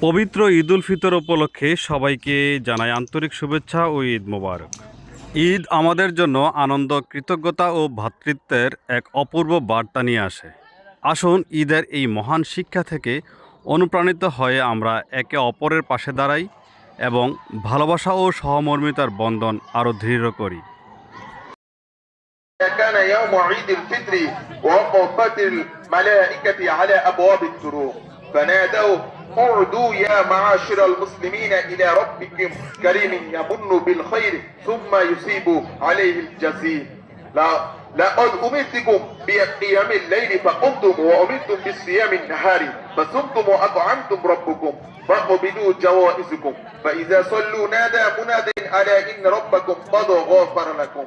পবিত্র ঈদ উল ফিতর উপলক্ষে সবাইকে জানাই আন্তরিক শুভেচ্ছা ও ঈদ মোবারক। ঈদ আমাদের জন্য আনন্দ, কৃতজ্ঞতা ও ভ্রাতৃত্বের এক অপূর্ব বার্তা নিয়ে আসে। আসুন ঈদের এই মহান শিক্ষা থেকে অনুপ্রাণিত হয়ে আমরা একে অপরের পাশে দাঁড়াই এবং ভালোবাসা ও সহমর্মিতার বন্ধন আরও দৃঢ় করি। كان يوم عيد الفطر ووقفت الملائكة على أبواب الطرق فنادوا اعدوا يا معاشر المسلمين إلى ربكم كريم يمن بالخير ثم يصيب عليه الجزيل. لقد أمرتكم بقيام الليل فقمتم وأمرتم بالصيام النهار فصمتم وأطعمتم ربكم فاقبلوا جوائزكم فإذا صلوا نادى مناد ألا إن ربكم قد غفر لكم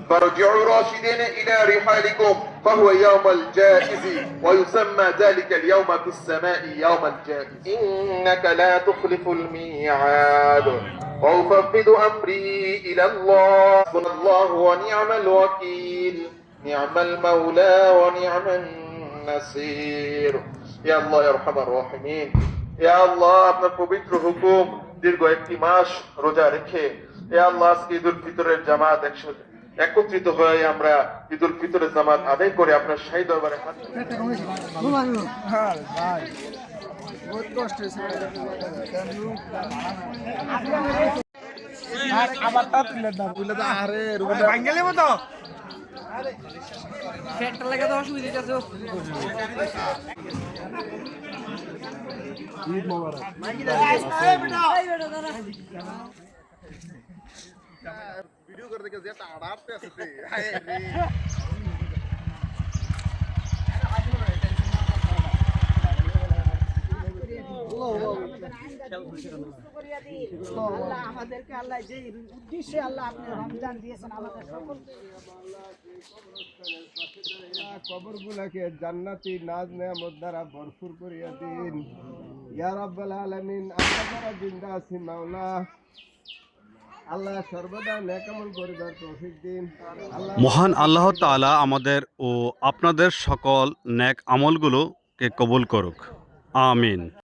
فارجعوا راشدين إلى رحالكم فهو يوم الجائز ويسمى ذلك اليوم في السماء يوم الجائز إنك لا تخلف الميعاد وأفوض أمري إلى الله حسبنا الله ونعم الوكيل نعم المولى ونعم النصير يا الله يا أرحم الراحمين يا الله আপনার পবিত্র হুকুম দীর্ঘ একটি মাস রোজা রেখে ইয়া আল্লাহ আজকে ঈদুল ফিতরের জামাত একত্রিত হয়ে আমরা ঈদুল ফিতরের জামাত আদায় করে আপনার শাহী দরবারে ভিডিও করে দেখে যেটা আড়াতে আছে আমাদেরকে আল্লাহ যে উদ্দেশ্যে আল্লাহ আপনি রমজান দিয়েছেন আমাদের সকলকে কবরগুলোকে জান্নাতি নাজ নেয়ামত দ্বারা ভরপুর করিয়া দিন ইয়া রাব্বাল আলামিন। আমরা যারা জিন্দা আছি মাওলা আল্লাহ সর্বদা নেক আমল করিবার তৌফিক দিন। মহান আল্লাহ তাআলা আমাদের ও আপনাদের সকল নেক আমলগুলোকে কবুল করুক, আমিন।